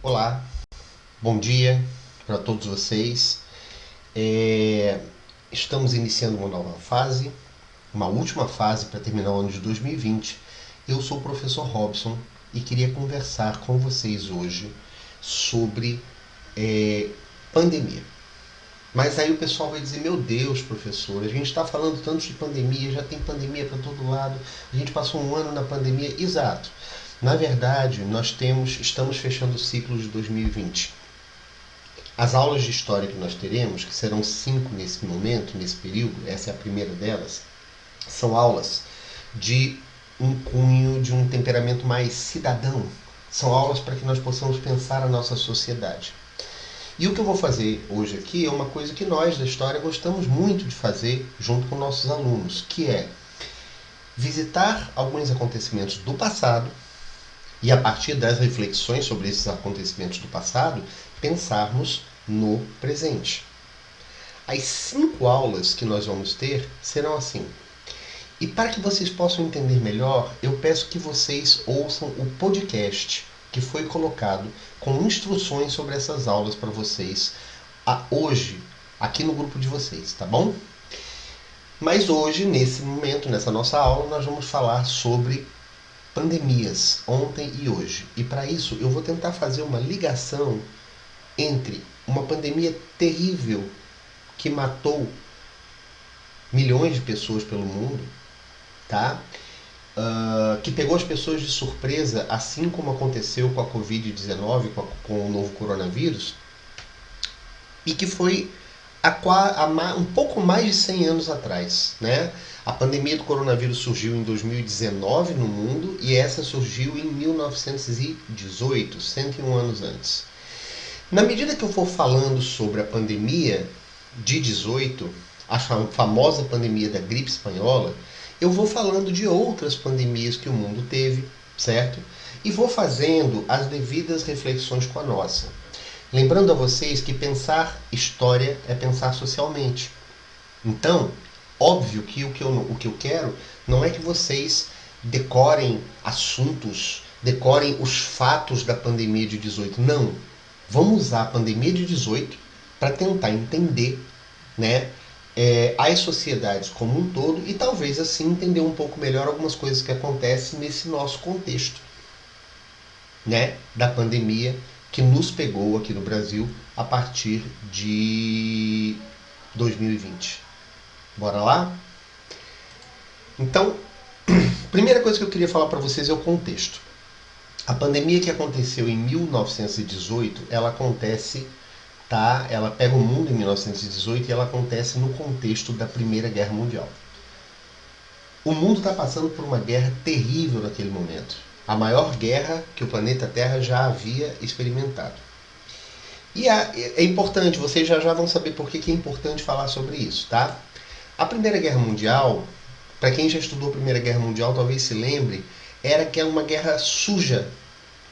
Olá, bom dia para todos vocês. Estamos iniciando uma nova fase, uma última fase para terminar o ano de 2020. Eu sou o professor Robson e queria conversar com vocês hoje sobre pandemia. Mas aí o pessoal vai dizer, meu Deus, professor, a gente está falando tanto de pandemia, já tem pandemia para todo lado, a gente passou um ano na pandemia. Exato. Na verdade, estamos fechando o ciclo de 2020. As aulas de história que nós teremos, que serão 5 nesse momento, nesse período, essa é a primeira delas, são aulas de um cunho, de um temperamento mais cidadão. São aulas para que nós possamos pensar a nossa sociedade. E o que eu vou fazer hoje aqui é uma coisa que nós da história gostamos muito de fazer junto com nossos alunos, que é visitar alguns acontecimentos do passado e, a partir das reflexões sobre esses acontecimentos do passado, pensarmos no presente. As 5 aulas que nós vamos ter serão assim. E para que vocês possam entender melhor, eu peço que vocês ouçam o podcast que foi colocado com instruções sobre essas aulas para vocês hoje, aqui no grupo de vocês, tá bom? Mas hoje, nesse momento, nessa nossa aula, nós vamos falar sobre pandemias, ontem e hoje. E para isso eu vou tentar fazer uma ligação entre uma pandemia terrível que matou milhões de pessoas pelo mundo, tá? Que pegou as pessoas de surpresa, assim como aconteceu com a Covid-19, com o novo coronavírus, e que foi um pouco mais de 100 anos atrás, né? A pandemia do coronavírus surgiu em 2019 no mundo e essa surgiu em 1918, 101 anos antes. Na medida que eu for falando sobre a pandemia de 18, a famosa pandemia da gripe espanhola, eu vou falando de outras pandemias que o mundo teve, certo? E vou fazendo as devidas reflexões com a nossa. Lembrando a vocês que pensar história é pensar socialmente. Então, óbvio que o que eu quero não é que vocês decorem assuntos, decorem os fatos da pandemia de 18. Não. Vamos usar a pandemia de 18 para tentar entender, né, as sociedades como um todo e talvez assim entender um pouco melhor algumas coisas que acontecem nesse nosso contexto, né, da pandemia que nos pegou aqui no Brasil a partir de 2020. Bora lá? Então, primeira coisa que eu queria falar para vocês é o contexto. A pandemia que aconteceu em 1918, ela acontece, tá? Ela pega o mundo em 1918 e ela acontece no contexto da Primeira Guerra Mundial. O mundo está passando por uma guerra terrível naquele momento. A maior guerra que o planeta Terra já havia experimentado. E é importante, vocês já vão saber por que é importante falar sobre isso, tá? A Primeira Guerra Mundial, para quem já estudou a Primeira Guerra Mundial, talvez se lembre, era que é uma guerra suja,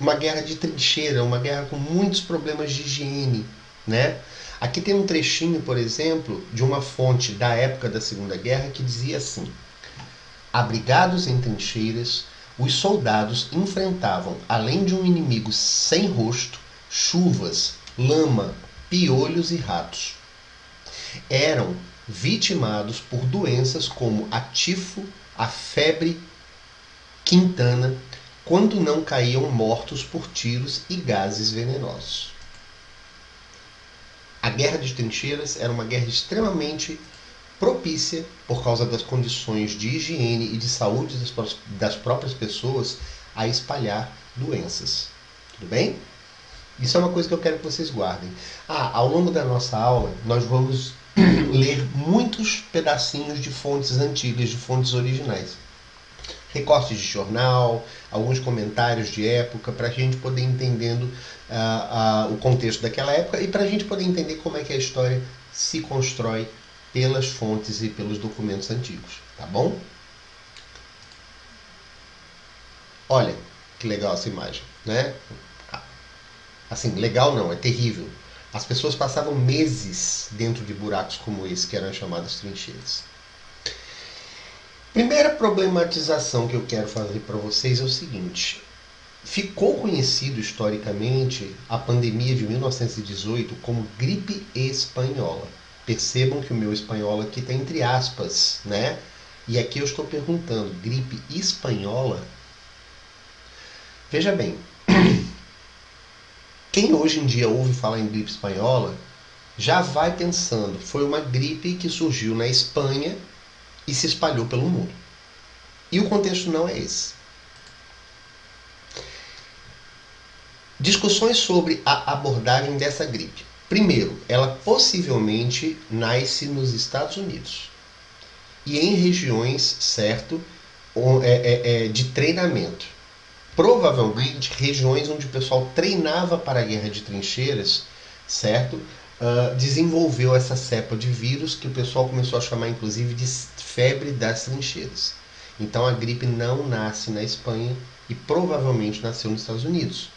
uma guerra de trincheira, uma guerra com muitos problemas de higiene, né? Aqui tem um trechinho, por exemplo, de uma fonte da época da Segunda Guerra que dizia assim: abrigados em trincheiras, os soldados enfrentavam, além de um inimigo sem rosto, chuvas, lama, piolhos e ratos. Eram vitimados por doenças como a tifo, a febre quintana, quando não caíam mortos por tiros e gases venenosos. A guerra de trincheiras era uma guerra extremamente propícia, por causa das condições de higiene e de saúde das próprias pessoas, a espalhar doenças. Tudo bem? Isso é uma coisa que eu quero que vocês guardem. Ao longo da nossa aula, nós vamos ler muitos pedacinhos de fontes antigas, de fontes originais. Recortes de jornal, alguns comentários de época, para a gente poder entendendo o contexto daquela época e para a gente poder entender como é que a história se constrói pelas fontes e pelos documentos antigos, tá bom? Olha, que legal essa imagem, né? Assim, legal não, é terrível. As pessoas passavam meses dentro de buracos como esse, que eram chamadas trincheiras. Primeira problematização que eu quero fazer para vocês é o seguinte: ficou conhecido historicamente a pandemia de 1918 como gripe espanhola. Percebam que o meu espanhol aqui está entre aspas, né? E aqui eu estou perguntando, gripe espanhola? Veja bem, quem hoje em dia ouve falar em gripe espanhola já vai pensando, foi uma gripe que surgiu na Espanha e se espalhou pelo mundo. E o contexto não é esse. Discussões sobre a abordagem dessa gripe. Primeiro, ela possivelmente nasce nos Estados Unidos e em regiões, certo, de treinamento. Provavelmente regiões onde o pessoal treinava para a guerra de trincheiras, certo? Desenvolveu essa cepa de vírus que o pessoal começou a chamar inclusive de febre das trincheiras. Então a gripe não nasce na Espanha e provavelmente nasceu nos Estados Unidos.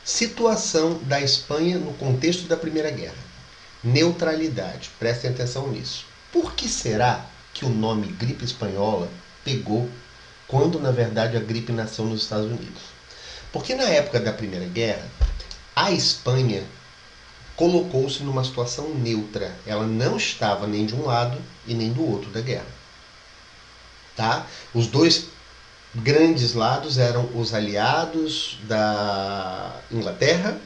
Situação da Espanha no contexto da Primeira Guerra. Neutralidade, prestem atenção nisso. Por que será que o nome gripe espanhola pegou quando na verdade a gripe nasceu nos Estados Unidos? Porque na época da Primeira Guerra, a Espanha colocou-se numa situação neutra. Ela não estava nem de um lado e nem do outro da guerra. Tá? Os dois grandes lados eram os aliados da Inglaterra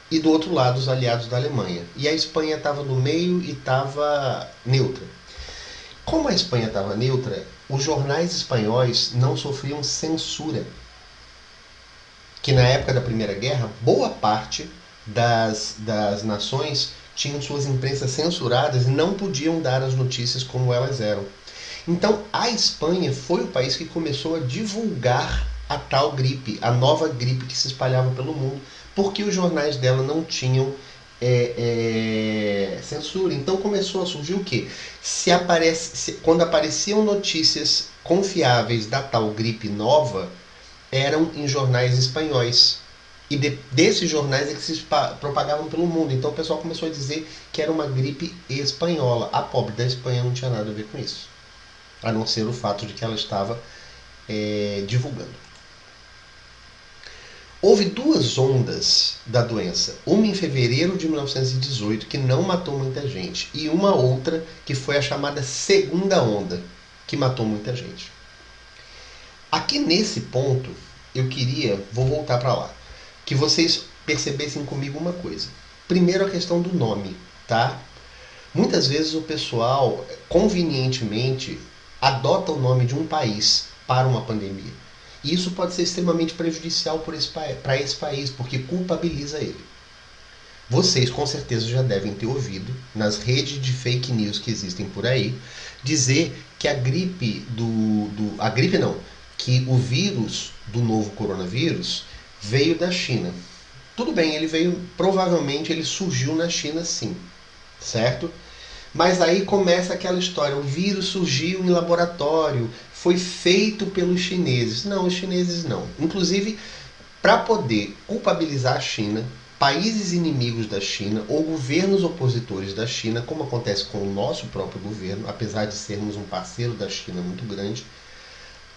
e do outro lado os aliados da Alemanha. E a Espanha estava no meio e estava neutra. Como a Espanha estava neutra, os jornais espanhóis não sofriam censura. Que na época da Primeira Guerra, boa parte das nações tinham suas imprensas censuradas e não podiam dar as notícias como elas eram. Então a Espanha foi o país que começou a divulgar a tal gripe, a nova gripe que se espalhava pelo mundo, porque os jornais dela não tinham censura. Então começou a surgir o quê? Quando apareciam notícias confiáveis da tal gripe nova, eram em jornais espanhóis. E desses jornais é que se propagavam pelo mundo. Então o pessoal começou a dizer que era uma gripe espanhola. A pobre da Espanha não tinha nada a ver com isso, a não ser o fato de que ela estava divulgando. Houve duas ondas da doença, uma em fevereiro de 1918, que não matou muita gente, e uma outra que foi a chamada segunda onda, que matou muita gente. Aqui nesse ponto, vou voltar para lá, que vocês percebessem comigo uma coisa. Primeiro, a questão do nome, tá? Muitas vezes o pessoal, convenientemente, adota o nome de um país para uma pandemia. E isso pode ser extremamente prejudicial para esse país, porque culpabiliza ele. Vocês com certeza já devem ter ouvido, nas redes de fake news que existem por aí, dizer que que o vírus do novo coronavírus veio da China. Tudo bem, provavelmente ele surgiu na China sim, certo? Mas aí começa aquela história, o vírus surgiu em laboratório, foi feito pelos chineses. Não, os chineses não. Inclusive, para poder culpabilizar a China, países inimigos da China ou governos opositores da China, como acontece com o nosso próprio governo, apesar de sermos um parceiro da China muito grande,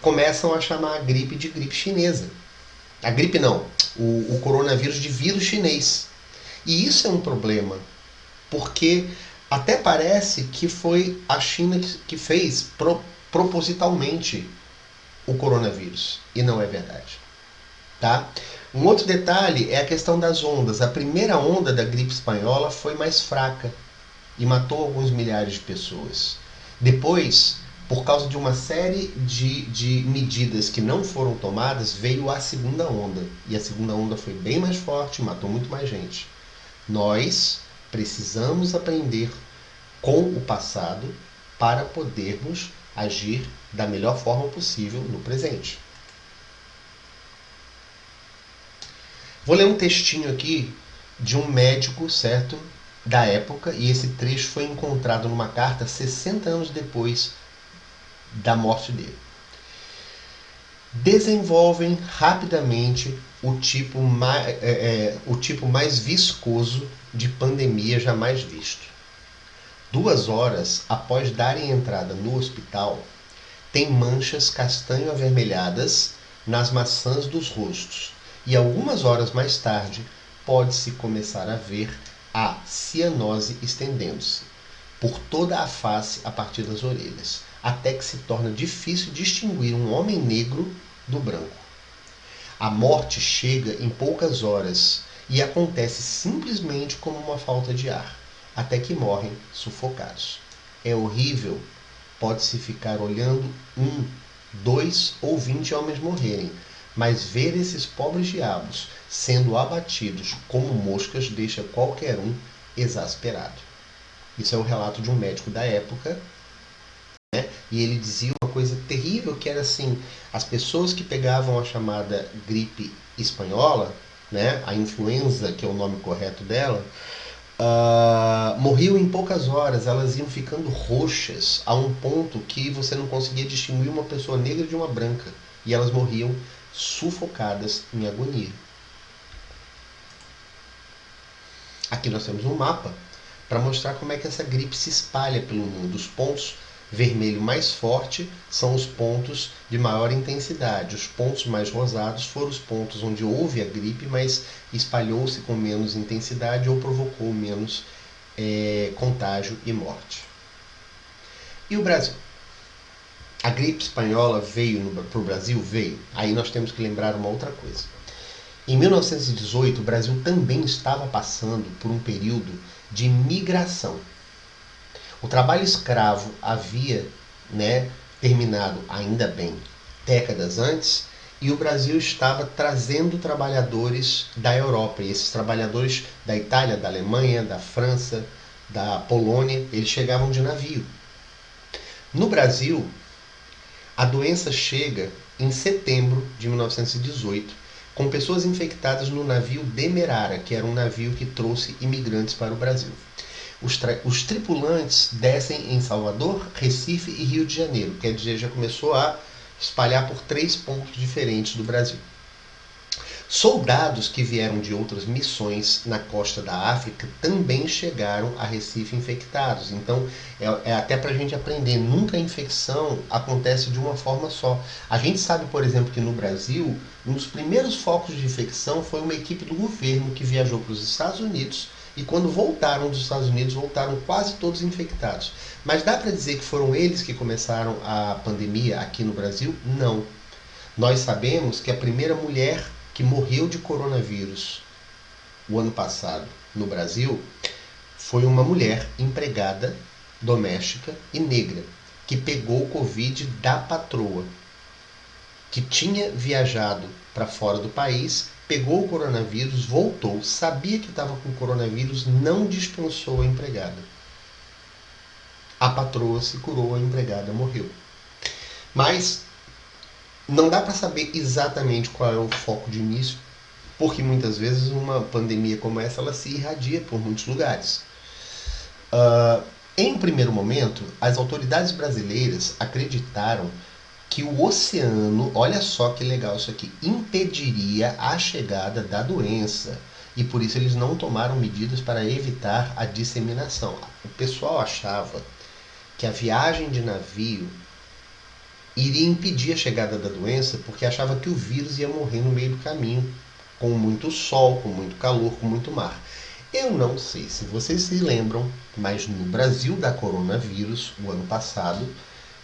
começam a chamar a gripe de gripe chinesa. A gripe não, o coronavírus de vírus chinês. E isso é um problema, porque até parece que foi a China que fez propositalmente o coronavírus. E não é verdade. Tá? Um outro detalhe é a questão das ondas. A primeira onda da gripe espanhola foi mais fraca e matou alguns milhares de pessoas. Depois, por causa de uma série de medidas que não foram tomadas, veio a segunda onda. E a segunda onda foi bem mais forte, matou muito mais gente. Nós precisamos aprender com o passado para podermos agir da melhor forma possível no presente. Vou ler um textinho aqui de um médico, certo, da época, e esse trecho foi encontrado numa carta 60 anos depois da morte dele. Desenvolvem rapidamente o tipo mais viscoso de pandemia jamais visto. 2 horas após darem entrada no hospital, tem manchas castanho-avermelhadas nas maçãs dos rostos, e algumas horas mais tarde pode-se começar a ver a cianose estendendo-se por toda a face a partir das orelhas, até que se torna difícil distinguir um homem negro do branco. A morte chega em poucas horas e acontece simplesmente como uma falta de ar, até que morrem sufocados. É horrível, pode-se ficar olhando 1, 2 ou 20 homens morrerem, mas ver esses pobres diabos sendo abatidos como moscas deixa qualquer um exasperado. Isso é o relato de um médico da época, né? E ele dizia uma coisa terrível, que era assim, as pessoas que pegavam a chamada gripe espanhola, né, a influenza, que é o nome correto dela, morriam em poucas horas, elas iam ficando roxas a um ponto que você não conseguia distinguir uma pessoa negra de uma branca, e elas morriam sufocadas em agonia. Aqui nós temos um mapa para mostrar como é que essa gripe se espalha pelo mundo. Os pontos vermelho mais forte são os pontos de maior intensidade. Os pontos mais rosados foram os pontos onde houve a gripe, mas espalhou-se com menos intensidade ou provocou menos contágio e morte. E o Brasil? A gripe espanhola veio para o Brasil? Veio. Aí nós temos que lembrar uma outra coisa. Em 1918, o Brasil também estava passando por um período de migração. O trabalho escravo havia, terminado, ainda bem, décadas antes, e o Brasil estava trazendo trabalhadores da Europa. E esses trabalhadores da Itália, da Alemanha, da França, da Polônia, eles chegavam de navio. No Brasil, a doença chega em setembro de 1918, com pessoas infectadas no navio Demerara, que era um navio que trouxe imigrantes para o Brasil. Os tripulantes descem em Salvador, Recife e Rio de Janeiro, quer dizer, já começou a espalhar por 3 pontos diferentes do Brasil. Soldados que vieram de outras missões na costa da África também chegaram a Recife infectados. Então, é até para a gente aprender, nunca a infecção acontece de uma forma só. A gente sabe, por exemplo, que no Brasil, um dos primeiros focos de infecção foi uma equipe do governo que viajou para os Estados Unidos, e quando voltaram dos Estados Unidos, voltaram quase todos infectados. Mas dá para dizer que foram eles que começaram a pandemia aqui no Brasil? Não. Nós sabemos que a primeira mulher que morreu de coronavírus o ano passado no Brasil foi uma mulher empregada doméstica e negra, que pegou o Covid da patroa, que tinha viajado para fora do país, pegou o coronavírus, voltou, sabia que estava com coronavírus, não dispensou a empregada. A patroa se curou, a empregada morreu. Mas não dá para saber exatamente qual é o foco de início, porque muitas vezes uma pandemia como essa, ela se irradia por muitos lugares. Em um primeiro momento, as autoridades brasileiras acreditaram que o oceano, olha só que legal isso aqui, impediria a chegada da doença, e por isso eles não tomaram medidas para evitar a disseminação. O pessoal achava que a viagem de navio iria impedir a chegada da doença, porque achava que o vírus ia morrer no meio do caminho, com muito sol, com muito calor, com muito mar. Eu não sei se vocês se lembram, mas no Brasil da coronavírus, o ano passado,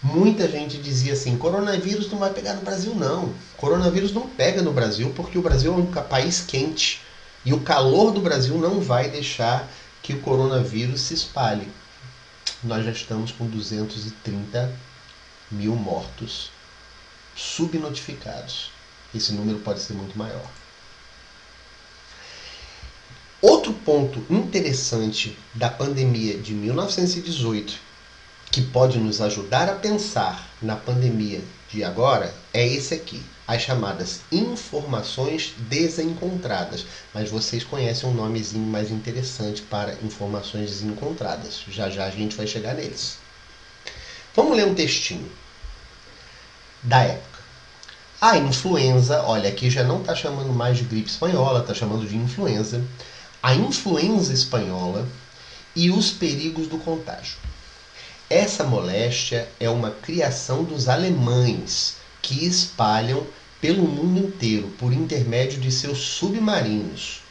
muita gente dizia assim, coronavírus não vai pegar no Brasil não. Coronavírus não pega no Brasil porque o Brasil é um país quente e o calor do Brasil não vai deixar que o coronavírus se espalhe. Nós já estamos com 230 mil mortos subnotificados. Esse número pode ser muito maior. Outro ponto interessante da pandemia de 1918, que pode nos ajudar a pensar na pandemia de agora, é esse aqui, as chamadas informações desencontradas. Mas vocês conhecem um nomezinho mais interessante para informações desencontradas. Já já a gente vai chegar neles. Vamos ler um textinho da época. A influenza, olha, aqui já não está chamando mais de gripe espanhola, está chamando de influenza. A influenza espanhola e os perigos do contágio. Essa moléstia é uma criação dos alemães, que espalham pelo mundo inteiro por intermédio de seus submarinos.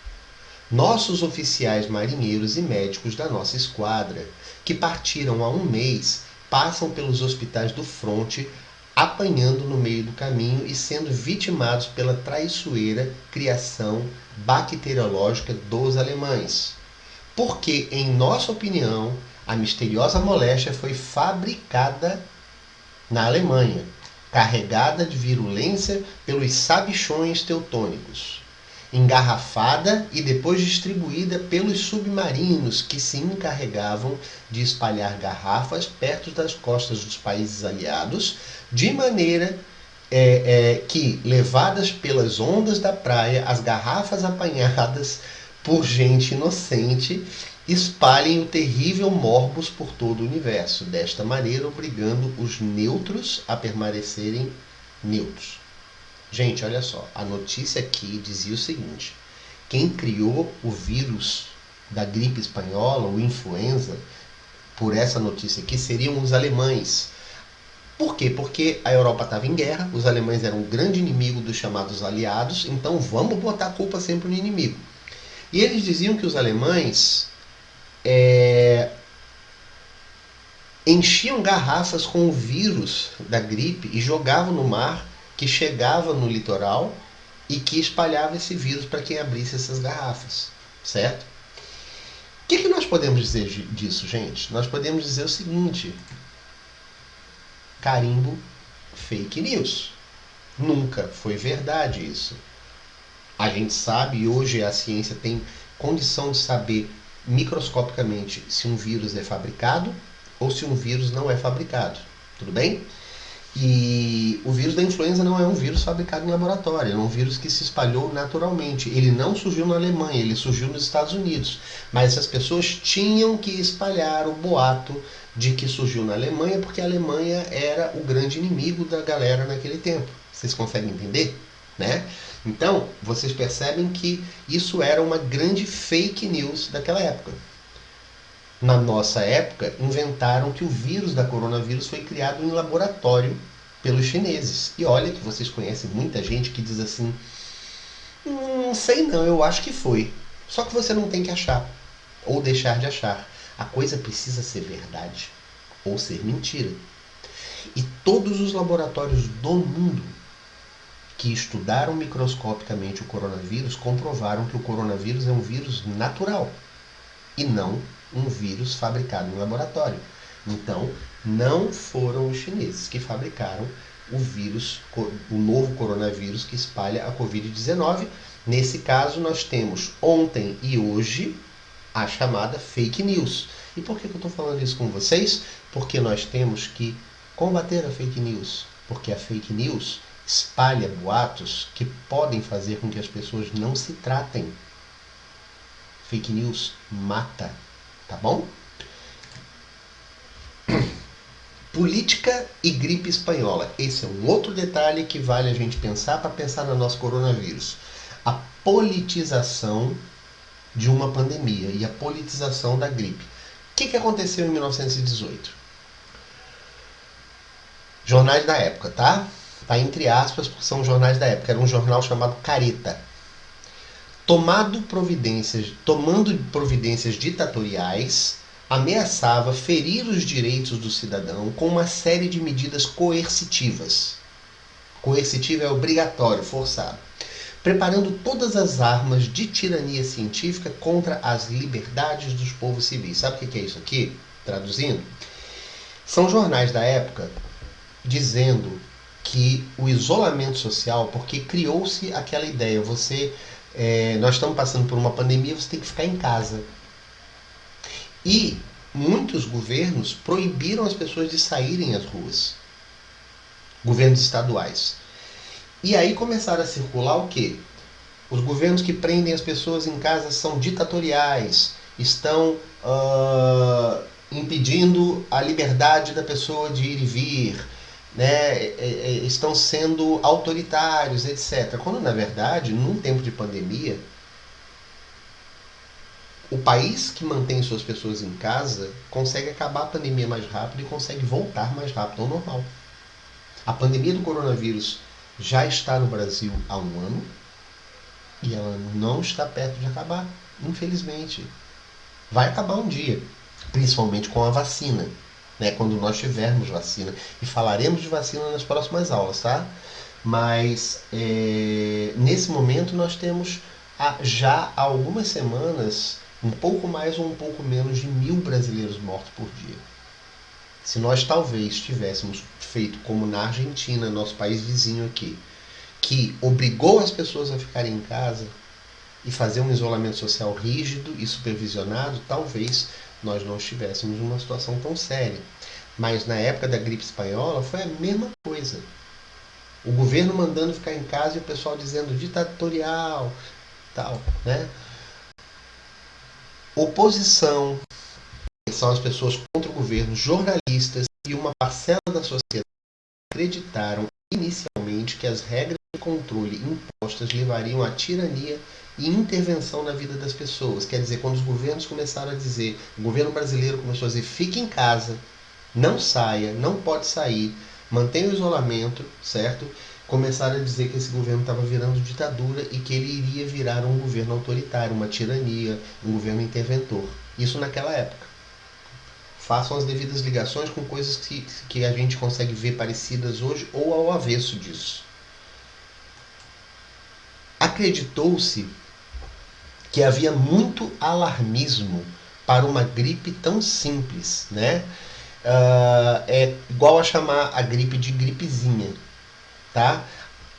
Nossos oficiais marinheiros e médicos da nossa esquadra, que partiram há um mês, passam pelos hospitais do fronte, apanhando no meio do caminho e sendo vitimados pela traiçoeira criação bacteriológica dos alemães. Porque, em nossa opinião, a misteriosa moléstia foi fabricada na Alemanha, carregada de virulência pelos sabichões teutônicos, engarrafada e depois distribuída pelos submarinos que se encarregavam de espalhar garrafas perto das costas dos países aliados, de maneira que, levadas pelas ondas da praia, as garrafas apanhadas por gente inocente espalhem o terrível morbus por todo o universo, desta maneira obrigando os neutros a permanecerem neutros. Gente, olha só, a notícia aqui dizia o seguinte: quem criou o vírus da gripe espanhola, o influenza, por essa notícia aqui, seriam os alemães. Por quê? Porque a Europa estava em guerra, os alemães eram um grande inimigo dos chamados aliados, então vamos botar a culpa sempre no inimigo. E eles diziam que os alemães enchiam garrafas com o vírus da gripe e jogavam no mar, que chegava no litoral e que espalhava esse vírus para quem abrisse essas garrafas, certo? O que nós podemos dizer disso, gente? Nós podemos dizer o seguinte: carimbo fake news. Nunca foi verdade isso. A gente sabe, e hoje a ciência tem condição de saber microscopicamente se um vírus é fabricado ou se um vírus não é fabricado. Tudo bem? E o vírus da influenza não é um vírus fabricado em laboratório, é um vírus que se espalhou naturalmente. Ele não surgiu na Alemanha, ele surgiu nos Estados Unidos. Mas essas pessoas tinham que espalhar o boato de que surgiu na Alemanha, porque a Alemanha era o grande inimigo da galera naquele tempo. Vocês conseguem entender? Né? Então, vocês percebem que isso era uma grande fake news daquela época. Na nossa época, inventaram que o vírus da coronavírus foi criado em laboratório pelos chineses. E olha que vocês conhecem muita gente que diz assim: não sei não, eu acho que foi. Só que você não tem que achar, ou deixar de achar. A coisa precisa ser verdade, ou ser mentira. E todos os laboratórios do mundo que estudaram microscopicamente o coronavírus comprovaram que o coronavírus é um vírus natural e não um vírus fabricado em laboratório. Então, não foram os chineses que fabricaram o vírus, o novo coronavírus que espalha a Covid-19. Nesse caso, nós temos ontem e hoje a chamada fake news. E por que eu estou falando isso com vocês? Porque nós temos que combater a fake news. Porque a fake news espalha boatos que podem fazer com que as pessoas não se tratem. Fake news mata, tá bom? Política e gripe espanhola. Esse é um outro detalhe que vale a gente pensar para pensar no nosso coronavírus. A politização de uma pandemia e a politização da gripe. O que aconteceu em 1918? Jornais da época, tá? Tá entre aspas, porque são jornais da época. Era um jornal chamado Careta. Tomando providências ditatoriais, ameaçava ferir os direitos do cidadão com uma série de medidas coercitivas. Coercitivo é obrigatório, forçado. Preparando todas as armas de tirania científica contra as liberdades dos povos civis. Sabe o que é isso aqui? Traduzindo, são jornais da época dizendo que o isolamento social, porque criou-se aquela ideia, nós estamos passando por uma pandemia, você tem que ficar em casa. E muitos governos proibiram as pessoas de saírem às ruas. Governos estaduais. E aí começaram a circular o quê? Os governos que prendem as pessoas em casa são ditatoriais, estão impedindo a liberdade da pessoa de ir e vir, né? Estão sendo autoritários, etc. Quando, na verdade, num tempo de pandemia, o país que mantém suas pessoas em casa consegue acabar a pandemia mais rápido e consegue voltar mais rápido ao normal. A pandemia do coronavírus já está no Brasil há um ano e ela não está perto de acabar, infelizmente. Vai acabar um dia, principalmente com a vacina, né? Quando nós tivermos vacina. E falaremos de vacina nas próximas aulas, tá? Mas nesse momento nós temos já há algumas semanas um pouco mais ou um pouco menos de 1.000 brasileiros mortos por dia. Se nós talvez tivéssemos feito como na Argentina, nosso país vizinho aqui, que obrigou as pessoas a ficarem em casa e fazer um isolamento social rígido e supervisionado, talvez nós não estivéssemos numa situação tão séria. Mas na época da gripe espanhola foi a mesma coisa. O governo mandando ficar em casa e o pessoal dizendo ditatorial, tal, né? Oposição, que são as pessoas contra o governo, jornalistas e uma parcela da sociedade acreditaram inicialmente que as regras de controle impostas levariam à tirania e intervenção na vida das pessoas. Quer dizer, quando os governos começaram a dizer, o governo brasileiro começou a dizer, fique em casa, não saia, não pode sair, mantenha o isolamento, certo? Começaram a dizer que esse governo estava virando ditadura e que ele iria virar um governo autoritário, uma tirania, um governo interventor. Isso naquela época. Façam as devidas ligações com coisas que a gente consegue ver parecidas hoje ou ao avesso disso. Acreditou-se que havia muito alarmismo para uma gripe tão simples, né? É igual a chamar a gripe de gripezinha, tá?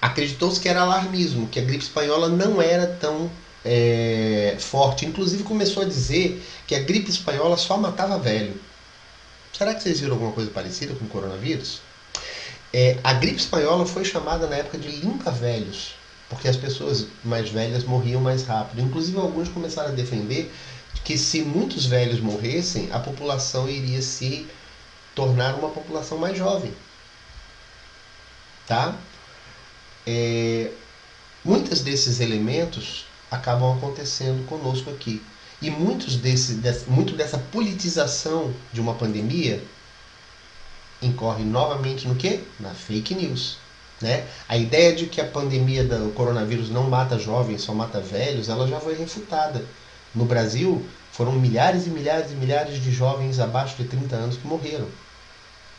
Acreditou-se que era alarmismo, que a gripe espanhola não era tão forte. Inclusive começou a dizer que a gripe espanhola só matava velho. Será que vocês viram alguma coisa parecida com o coronavírus? A gripe espanhola foi chamada na época de limpa-velhos, porque as pessoas mais velhas morriam mais rápido. Inclusive alguns começaram a defender que se muitos velhos morressem, a população iria se tornar uma população mais jovem. Tá? Muitos desses elementos acabam acontecendo conosco aqui. E muito dessa politização de uma pandemia incorre novamente no quê? Na fake news. Né? A ideia de que a pandemia do coronavírus não mata jovens, só mata velhos, ela já foi refutada. No Brasil, foram milhares e milhares e milhares de jovens abaixo de 30 anos que morreram.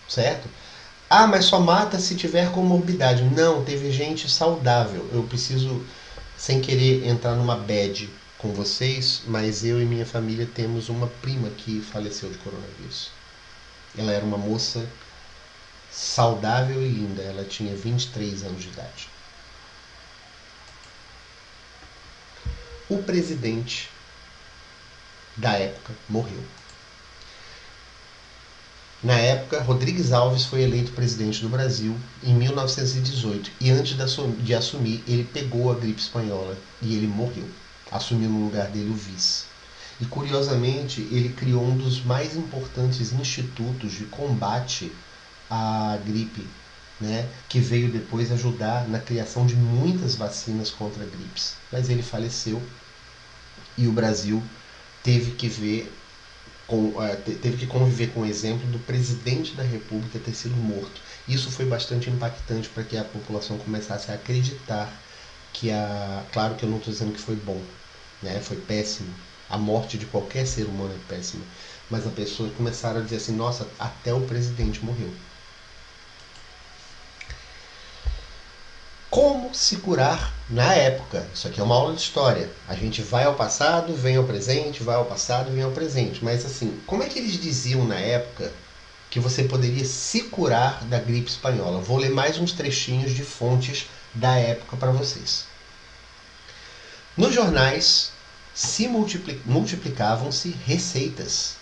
Certo? Ah, mas só mata se tiver comorbidade. Não, teve gente saudável. Eu preciso, sem querer entrar numa bad com vocês, mas eu e minha família temos uma prima que faleceu de coronavírus. Ela era uma moça saudável e linda. Ela tinha 23 anos de idade. O presidente da época morreu. Na época, Rodrigues Alves foi eleito presidente do Brasil em 1918 e antes de assumir, ele pegou a gripe espanhola e ele morreu. Assumiu no lugar dele o vice. E curiosamente, ele criou um dos mais importantes institutos de combate à gripe, né, que veio depois ajudar na criação de muitas vacinas contra gripes. Mas ele faleceu e o Brasil teve que conviver com o exemplo do presidente da República ter sido morto. Isso foi bastante impactante para que a população começasse a acreditar que claro que eu não estou dizendo que foi bom, né? Foi péssimo. A morte de qualquer ser humano é péssima. Mas as pessoas começaram a dizer assim, nossa, até o presidente morreu. Como se curar na época? Isso aqui é uma aula de história. A gente vai ao passado, vem ao presente, vai ao passado, vem ao presente. Mas assim, como é que eles diziam na época que você poderia se curar da gripe espanhola? Vou ler mais uns trechinhos de fontes da época para vocês. Nos jornais multiplicavam-se receitas.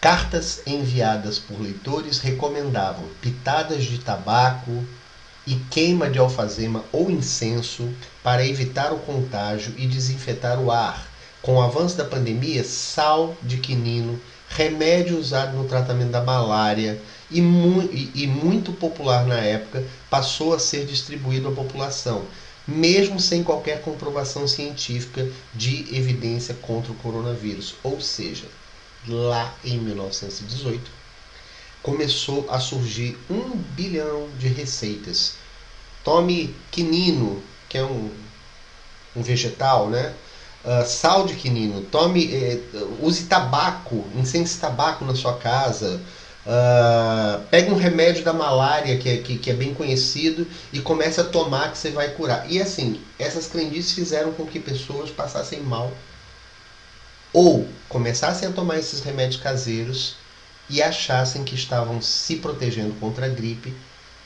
Cartas enviadas por leitores recomendavam pitadas de tabaco e queima de alfazema ou incenso para evitar o contágio e desinfetar o ar. Com o avanço da pandemia, sal de quinino, remédio usado no tratamento da malária e muito popular na época, passou a ser distribuído à população, mesmo sem qualquer comprovação científica de evidência contra o coronavírus. Ou seja, lá em 1918, começou a surgir 1 bilhão de receitas Tome quinino, que é um vegetal, né? Sal de quinino. Use tabaco, incense tabaco na sua casa. Pegue um remédio da malária que é bem conhecido e comece a tomar, que você vai curar. E assim, essas crendices fizeram com que pessoas passassem mal ou começassem a tomar esses remédios caseiros e achassem que estavam se protegendo contra a gripe,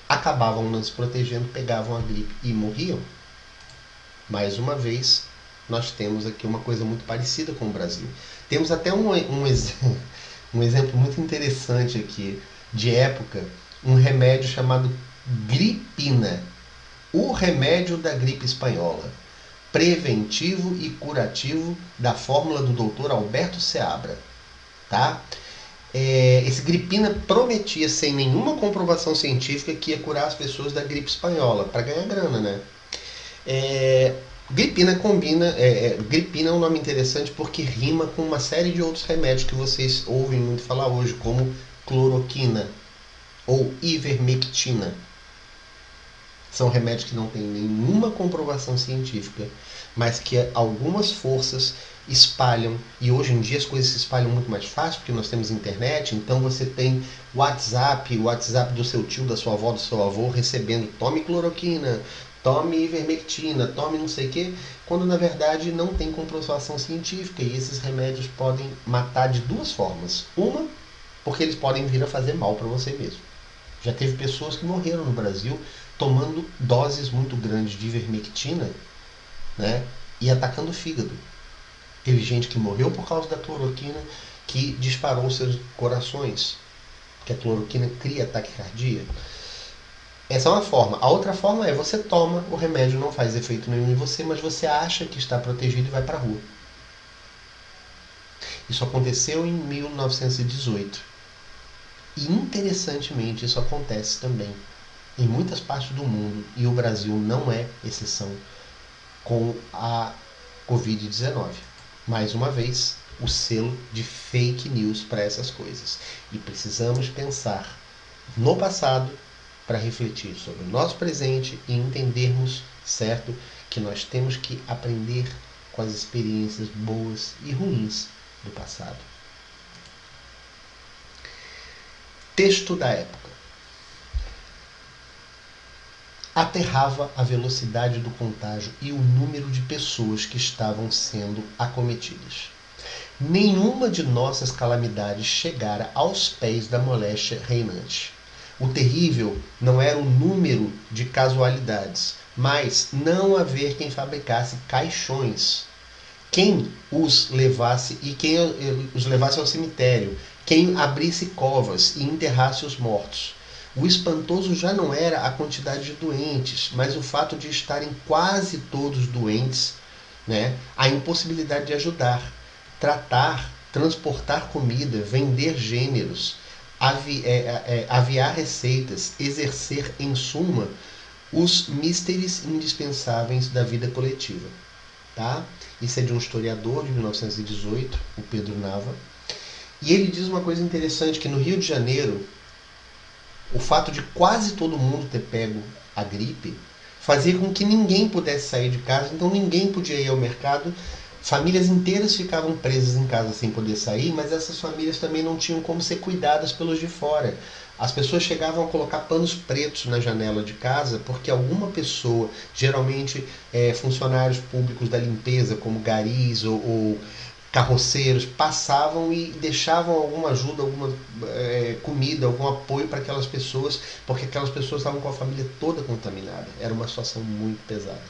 acabavam não se protegendo, pegavam a gripe e morriam. Mais uma vez, nós temos aqui uma coisa muito parecida com o Brasil. Temos até um exemplo muito interessante aqui, de época, um remédio chamado gripina, o remédio da gripe espanhola, preventivo e curativo, da fórmula do Dr. Alberto Seabra. Tá? Esse gripina prometia, sem nenhuma comprovação científica, que ia curar as pessoas da gripe espanhola, para ganhar grana, né? Gripina gripina é um nome interessante porque rima com uma série de outros remédios que vocês ouvem muito falar hoje, como cloroquina ou ivermectina. São remédios que não têm nenhuma comprovação científica, mas que algumas forças espalham, e hoje em dia as coisas se espalham muito mais fácil, porque nós temos internet, então você tem o WhatsApp do seu tio, da sua avó, do seu avô, recebendo: tome cloroquina, tome ivermectina, tome não sei o que, quando na verdade não tem comprovação científica, e esses remédios podem matar de duas formas. Uma, porque eles podem vir a fazer mal para você mesmo. Já teve pessoas que morreram no Brasil tomando doses muito grandes de ivermectina, né, e atacando o fígado. Teve gente que morreu por causa da cloroquina, que disparou seus corações, porque a cloroquina cria taquicardia. Essa é uma forma. A outra forma é: você toma o remédio, não faz efeito nenhum em você, mas você acha que está protegido e vai para a rua. Isso aconteceu em 1918. E interessantemente, isso acontece também em muitas partes do mundo, e o Brasil não é exceção, com a Covid-19. Mais uma vez, o selo de fake news para essas coisas. E precisamos pensar no passado para refletir sobre o nosso presente e entendermos, certo, que nós temos que aprender com as experiências boas e ruins do passado. Texto da época. Aterrava a velocidade do contágio e o número de pessoas que estavam sendo acometidas. Nenhuma de nossas calamidades chegara aos pés da moléstia reinante. O terrível não era o número de casualidades, mas não haver quem fabricasse caixões, quem os levasse ao cemitério, quem abrisse covas e enterrasse os mortos. O espantoso já não era a quantidade de doentes, mas o fato de estarem quase todos doentes, né? A impossibilidade de ajudar, tratar, transportar comida, vender gêneros, aviar receitas, exercer, em suma, os misteres indispensáveis da vida coletiva. Tá? Isso é de um historiador de 1918, o Pedro Nava. E ele diz uma coisa interessante, que no Rio de Janeiro, o fato de quase todo mundo ter pego a gripe fazia com que ninguém pudesse sair de casa, então ninguém podia ir ao mercado. Famílias inteiras ficavam presas em casa sem poder sair, mas essas famílias também não tinham como ser cuidadas pelos de fora. As pessoas chegavam a colocar panos pretos na janela de casa porque alguma pessoa, geralmente funcionários públicos da limpeza, como garis ou carroceiros, passavam e deixavam alguma ajuda, alguma comida, algum apoio para aquelas pessoas, porque aquelas pessoas estavam com a família toda contaminada. Era uma situação muito pesada.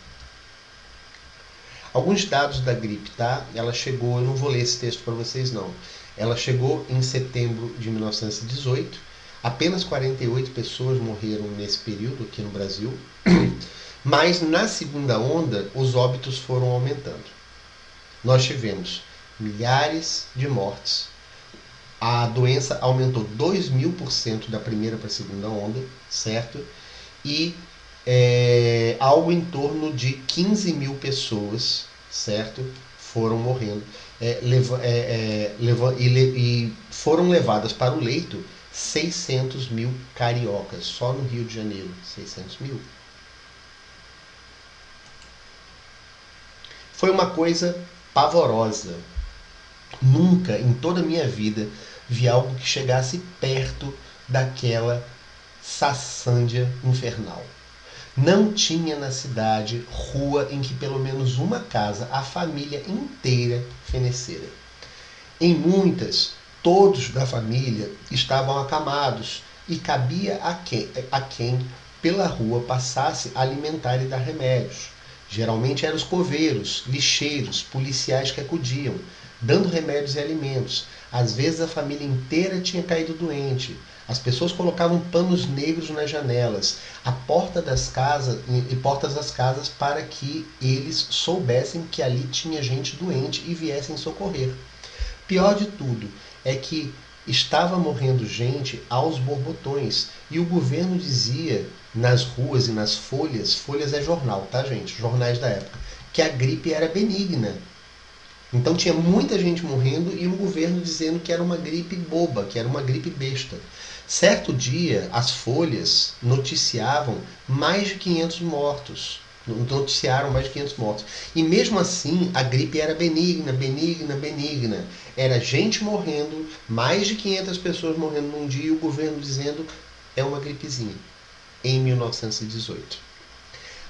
Alguns dados da gripe, tá? Ela chegou, eu não vou ler esse texto para vocês não. Ela chegou em setembro de 1918. Apenas 48 pessoas morreram nesse período aqui no Brasil. Mas na segunda onda, os óbitos foram aumentando. Nós tivemos milhares de mortes. A doença aumentou 2.000% da primeira para a segunda onda, certo? E algo em torno de 15 mil pessoas, certo, foram morrendo, e foram levadas para o leito 600 mil cariocas, só no Rio de Janeiro, 600 mil. Foi uma coisa pavorosa. Nunca em toda a minha vida vi algo que chegasse perto daquela Sassândia infernal. Não tinha na cidade rua em que pelo menos uma casa, a família inteira, fenecera. Em muitas, todos da família estavam acamados e cabia a quem pela rua passasse alimentar e dar remédios. Geralmente eram os coveiros, lixeiros, policiais que acudiam, dando remédios e alimentos. Às vezes a família inteira tinha caído doente. As pessoas colocavam panos negros nas janelas, a porta das casas e portas das casas para que eles soubessem que ali tinha gente doente e viessem socorrer. Pior de tudo é que estava morrendo gente aos borbotões e o governo dizia nas ruas e nas folhas, folhas é jornal, tá gente? Jornais da época, que a gripe era benigna. Então tinha muita gente morrendo e o governo dizendo que era uma gripe boba, que era uma gripe besta. Certo dia, as folhas noticiavam mais de 500 mortos. Noticiaram mais de 500 mortos. E mesmo assim, a gripe era benigna, benigna, benigna. Era gente morrendo, mais de 500 pessoas morrendo num dia e o governo dizendo é uma gripezinha. Em 1918.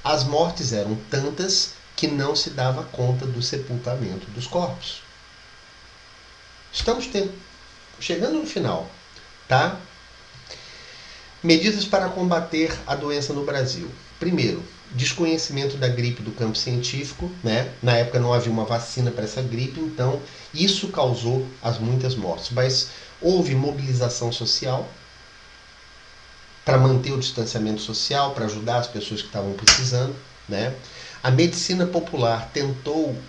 As mortes eram tantas que não se dava conta do sepultamento dos corpos. Estamos chegando no final, tá? Medidas para combater a doença no Brasil. Primeiro, desconhecimento da gripe do campo científico, né? Na época não havia uma vacina para essa gripe, então isso causou as muitas mortes. Mas houve mobilização social para manter o distanciamento social, para ajudar as pessoas que estavam precisando, né? A medicina popular tentou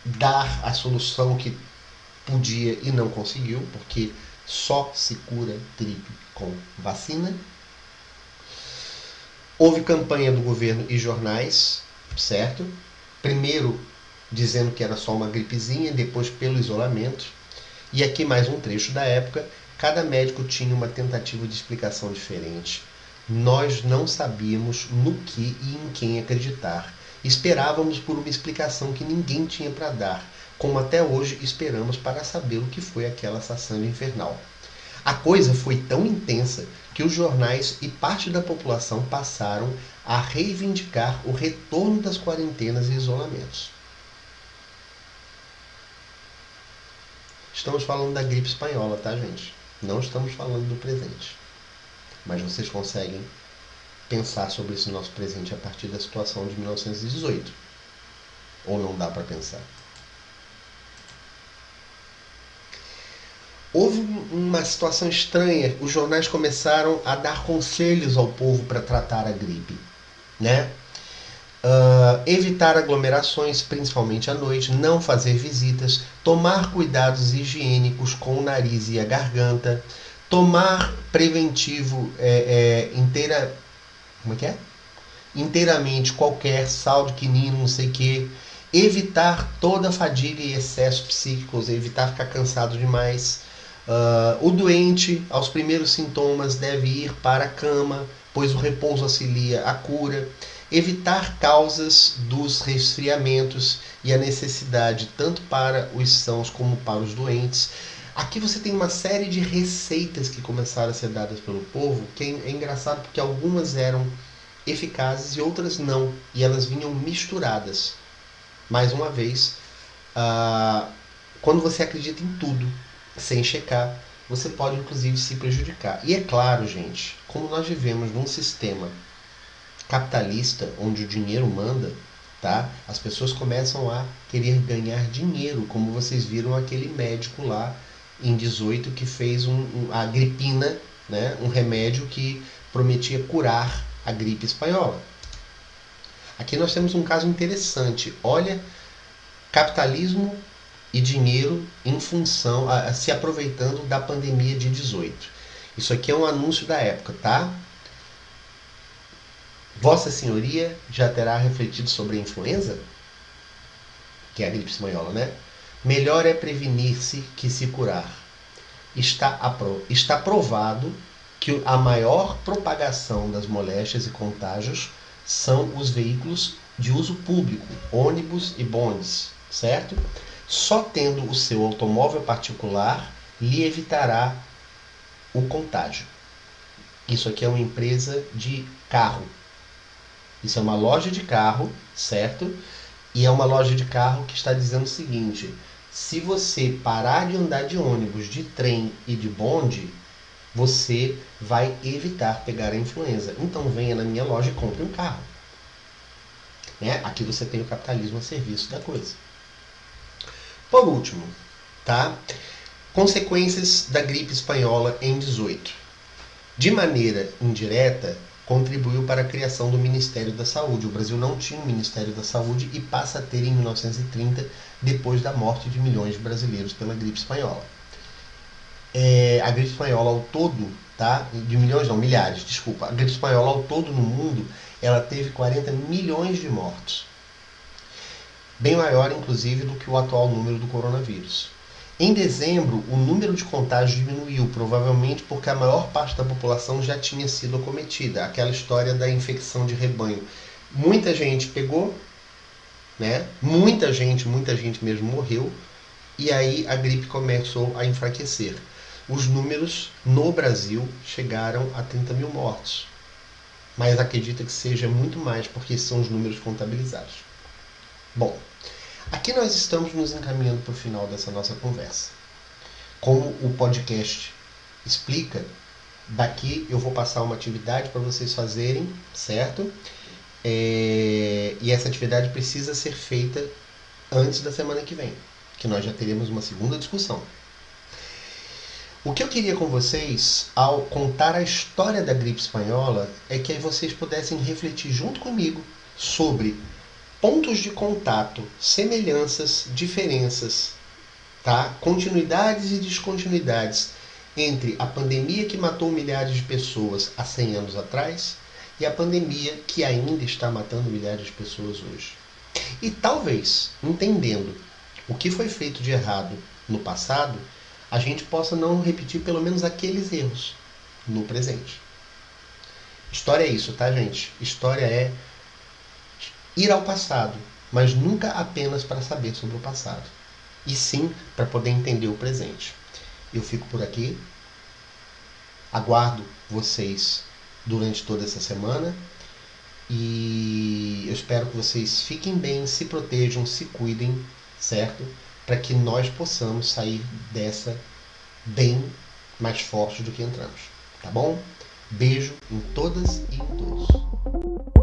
dar a solução que podia e não conseguiu, porque só se cura gripe com vacina. Houve campanha do governo e jornais, certo? Primeiro dizendo que era só uma gripezinha, depois pelo isolamento. E aqui mais um trecho da época. Cada médico tinha uma tentativa de explicação diferente. Nós não sabíamos no que e em quem acreditar. Esperávamos por uma explicação que ninguém tinha para dar, como até hoje esperamos para saber o que foi aquela Sassândia infernal. A coisa foi tão intensa que os jornais e parte da população passaram a reivindicar o retorno das quarentenas e isolamentos. Estamos falando da gripe espanhola, tá, gente? Não estamos falando do presente. Mas vocês conseguem pensar sobre esse nosso presente a partir da situação de 1918? Ou não dá para pensar? Houve uma situação estranha. Os jornais começaram a dar conselhos ao povo para tratar a gripe, né? Evitar aglomerações, principalmente à noite, não fazer visitas, tomar cuidados higiênicos com o nariz e a garganta, tomar preventivo inteiramente qualquer sal de quinino, não sei o que, evitar toda fadiga e excesso psíquico, ou seja, evitar ficar cansado demais. O doente, aos primeiros sintomas, deve ir para a cama, pois o repouso auxilia a cura. Evitar causas dos resfriamentos e a necessidade tanto para os sãos como para os doentes. Aqui você tem uma série de receitas que começaram a ser dadas pelo povo, que é engraçado porque algumas eram eficazes e outras não, e elas vinham misturadas. Mais uma vez, quando você acredita em tudo, sem checar, você pode inclusive se prejudicar. E é claro, gente, como nós vivemos num sistema capitalista, onde o dinheiro manda, tá? As pessoas começam a querer ganhar dinheiro, como vocês viram aquele médico lá em 18 que fez a gripina, né? Um remédio que prometia curar a gripe espanhola. Aqui nós temos um caso interessante. Olha, capitalismo e dinheiro em função, se aproveitando da pandemia de 18. Isso aqui é um anúncio da época, tá? Vossa Senhoria já terá refletido sobre a influenza? Que é a gripe espanhola, né? Melhor é prevenir-se que se curar. Está provado que a maior propagação das moléstias e contágios são os veículos de uso público, ônibus e bondes, certo? Só tendo o seu automóvel particular lhe evitará o contágio. Isso aqui é uma empresa de carro. Isso é uma loja de carro, certo? E é uma loja de carro que está dizendo o seguinte: se você parar de andar de ônibus, de trem e de bonde, você vai evitar pegar a influenza. Então venha na minha loja e compre um carro. Né? Aqui você tem o capitalismo a serviço da coisa. Por último, tá? Consequências da gripe espanhola em 18. De maneira indireta, contribuiu para a criação do Ministério da Saúde. O Brasil não tinha um Ministério da Saúde e passa a ter em 1930, depois da morte de milhões de brasileiros pela gripe espanhola. A gripe espanhola ao todo, tá? De milhões não, milhares, desculpa. A gripe espanhola ao todo no mundo, ela teve 40 milhões de mortos. Bem maior, inclusive, do que o atual número do coronavírus. Em dezembro, o número de contágios diminuiu, provavelmente porque a maior parte da população já tinha sido acometida. Aquela história da infecção de rebanho. Muita gente pegou, né? Muita gente mesmo morreu, e aí a gripe começou a enfraquecer. Os números no Brasil chegaram a 30 mil mortos. Mas acredita que seja muito mais, porque são os números contabilizados. Bom, aqui nós estamos nos encaminhando para o final dessa nossa conversa. Como o podcast explica, daqui eu vou passar uma atividade para vocês fazerem, certo? E essa atividade precisa ser feita antes da semana que vem, que nós já teremos uma segunda discussão. O que eu queria com vocês, ao contar a história da gripe espanhola, é que vocês pudessem refletir junto comigo sobre pontos de contato, semelhanças, diferenças, tá? Continuidades e descontinuidades entre a pandemia que matou milhares de pessoas há 100 anos atrás e a pandemia que ainda está matando milhares de pessoas hoje. E talvez, entendendo o que foi feito de errado no passado, a gente possa não repetir pelo menos aqueles erros no presente. História é isso, tá, gente? História é ir ao passado, mas nunca apenas para saber sobre o passado, e sim para poder entender o presente. Eu fico por aqui, aguardo vocês durante toda essa semana e eu espero que vocês fiquem bem, se protejam, se cuidem, certo? Para que nós possamos sair dessa bem mais forte do que entramos, tá bom? Beijo em todas e em todos.